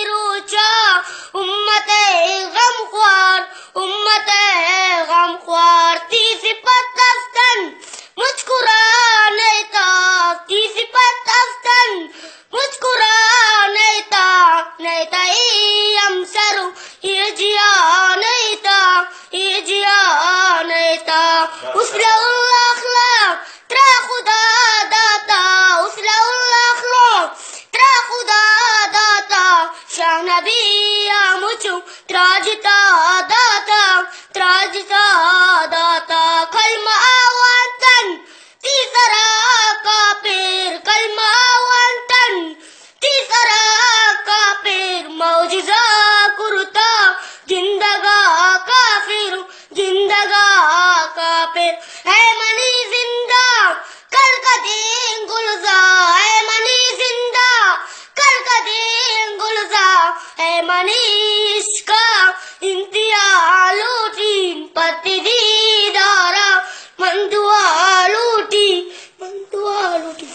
रूचा, उम्मते गमख्वार ती सिफत अफ्तन मुस्कुराने ता, ती सिफत अफ्तन मुस्कुराने ता, नैता यमसरु यजिया नैता, यजिया नैता उसलाउल अखलाक त्रा खुदा दाता, उसलाउल अखलाक त्रा खुदा दाता, शाह नबी आमुचु त्राजिता दाता, त्राजिता दाता कलमा आवातन तीसरा काफिर, कलमा आवातन तीसरा काफिर, मौजिजा कुरुता जिंदगा काफिर, जिंदगा काफिर, है मनी जिंदा कल का दिन गुलजार, है मनी जिंदा कल का दिन गुलजार, है मनी इश्का इंतिया लूटी पति दीदारा मंदुआ लूटी, मंदुआ लूटी।